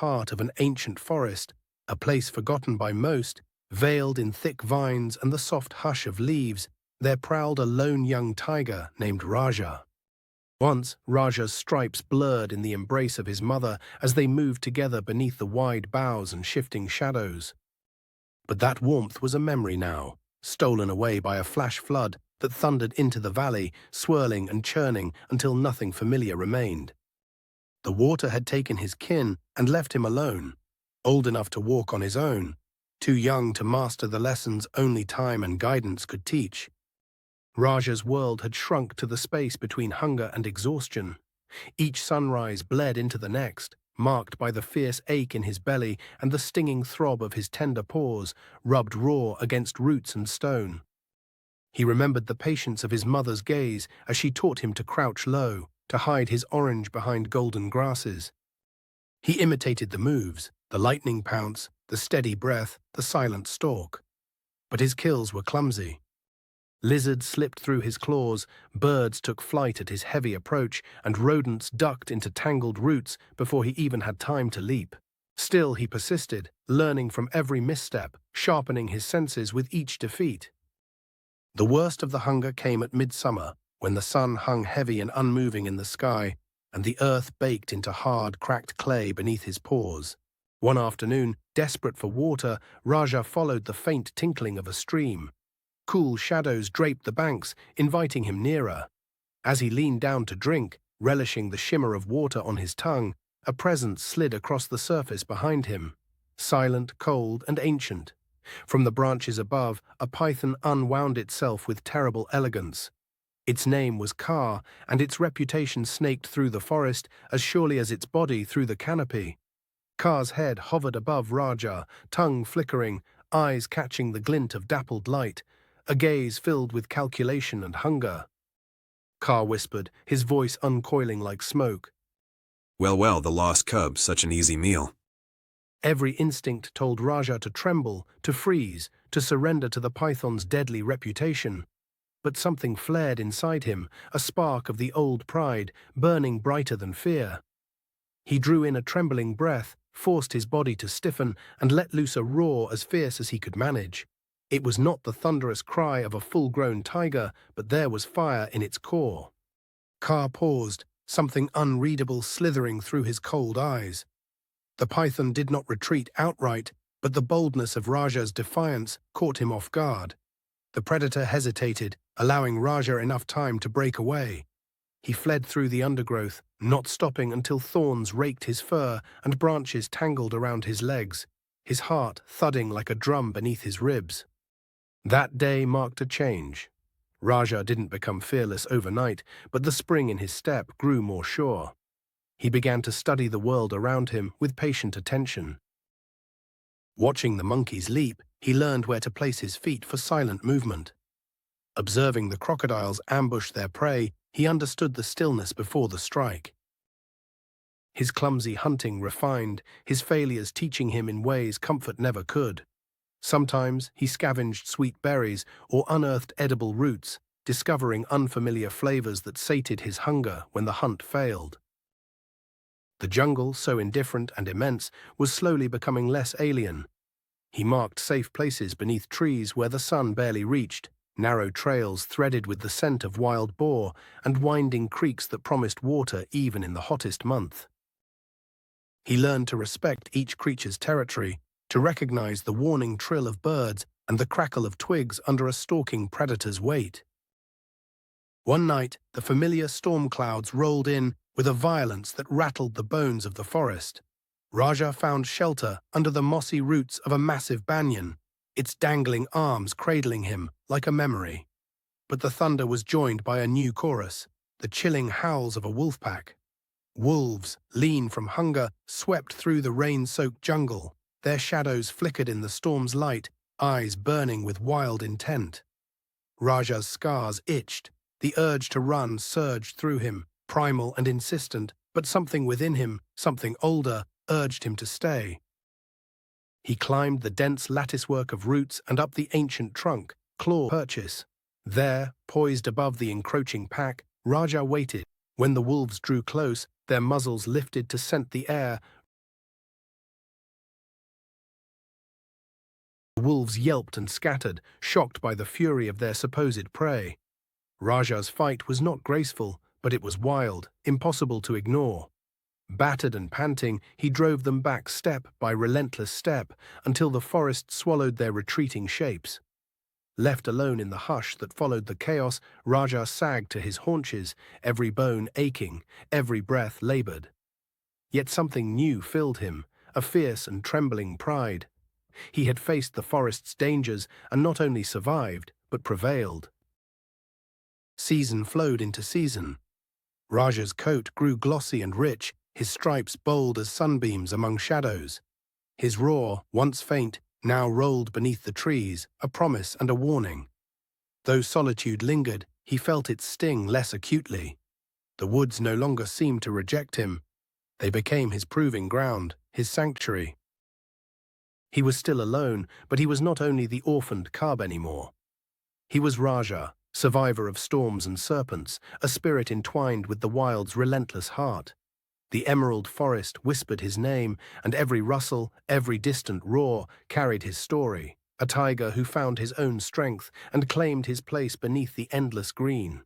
heart of an ancient forest, a place forgotten by most, veiled in thick vines and the soft hush of leaves, there prowled a lone young tiger named Raja. Once, Raja's stripes blurred in the embrace of his mother as they moved together beneath the wide boughs and shifting shadows. But that warmth was a memory now, stolen away by a flash flood that thundered into the valley, swirling and churning until nothing familiar remained. The water had taken his kin and left him alone, old enough to walk on his own, too young to master the lessons only time and guidance could teach. Raja's world had shrunk to the space between hunger and exhaustion. Each sunrise bled into the next, marked by the fierce ache in his belly and the stinging throb of his tender paws, rubbed raw against roots and stone. He remembered the patience of his mother's gaze as she taught him to crouch low, to hide his orange behind golden grasses. He imitated the moves, the lightning pounce, the steady breath, the silent stalk. But his kills were clumsy. Lizards slipped through his claws, birds took flight at his heavy approach, and rodents ducked into tangled roots before he even had time to leap. Still he persisted, learning from every misstep, sharpening his senses with each defeat. The worst of the hunger came at midsummer, when the sun hung heavy and unmoving in the sky, and the earth baked into hard, cracked clay beneath his paws. One afternoon, desperate for water, Raja followed the faint tinkling of a stream. Cool shadows draped the banks, inviting him nearer. As he leaned down to drink, relishing the shimmer of water on his tongue, a presence slid across the surface behind him, silent, cold, and ancient. From the branches above, a python unwound itself with terrible elegance. Its name was Kaa, and its reputation snaked through the forest as surely as its body through the canopy. Kaa's head hovered above Raja, tongue flickering, eyes catching the glint of dappled light, a gaze filled with calculation and hunger. Kaa whispered, his voice uncoiling like smoke. Well, well, the lost cub, such an easy meal. Every instinct told Raja to tremble, to freeze, to surrender to the python's deadly reputation. But something flared inside him, a spark of the old pride, burning brighter than fear. He drew in a trembling breath, forced his body to stiffen, and let loose a roar as fierce as he could manage. It was not the thunderous cry of a full-grown tiger, but there was fire in its core. Kaa paused, something unreadable slithering through his cold eyes. The python did not retreat outright, but the boldness of Raja's defiance caught him off guard. The predator hesitated, allowing Raja enough time to break away. He fled through the undergrowth, not stopping until thorns raked his fur and branches tangled around his legs, his heart thudding like a drum beneath his ribs. That day marked a change. Raja didn't become fearless overnight, but the spring in his step grew more sure. He began to study the world around him with patient attention. Watching the monkeys leap, he learned where to place his feet for silent movement. Observing the crocodiles ambush their prey, he understood the stillness before the strike. His clumsy hunting refined, his failures teaching him in ways comfort never could. Sometimes he scavenged sweet berries or unearthed edible roots, discovering unfamiliar flavors that sated his hunger when the hunt failed. The jungle, so indifferent and immense, was slowly becoming less alien. He marked safe places beneath trees where the sun barely reached, narrow trails threaded with the scent of wild boar, and winding creeks that promised water even in the hottest month. He learned to respect each creature's territory, to recognize the warning trill of birds and the crackle of twigs under a stalking predator's weight. One night, the familiar storm clouds rolled in with a violence that rattled the bones of the forest. Raja found shelter under the mossy roots of a massive banyan, its dangling arms cradling him like a memory. But the thunder was joined by a new chorus, the chilling howls of a wolf pack. Wolves, lean from hunger, swept through the rain-soaked jungle. Their shadows flickered in the storm's light, eyes burning with wild intent. Raja's scars itched. The urge to run surged through him, primal and insistent, but something within him, something older, urged him to stay. He climbed the dense latticework of roots and up the ancient trunk, claw purchase. There, poised above the encroaching pack, Raja waited. When the wolves drew close, their muzzles lifted to scent the air, Wolves yelped and scattered, shocked by the fury of their supposed prey. Raja's fight was not graceful, but it was wild, impossible to ignore. Battered and panting, he drove them back step by relentless step until the forest swallowed their retreating shapes. Left alone in the hush that followed the chaos, Raja sagged to his haunches, every bone aching, every breath labored. Yet something new filled him, a fierce and trembling pride. He had faced the forest's dangers and not only survived, but prevailed. Season flowed into season. Raja's coat grew glossy and rich, his stripes bold as sunbeams among shadows. His roar, once faint, now rolled beneath the trees, a promise and a warning. Though solitude lingered, he felt its sting less acutely. The woods no longer seemed to reject him. They became his proving ground, his sanctuary. He was still alone, but he was not only the orphaned cub anymore. He was Raja, survivor of storms and serpents, a spirit entwined with the wild's relentless heart. The emerald forest whispered his name, and every rustle, every distant roar carried his story, a tiger who found his own strength and claimed his place beneath the endless green.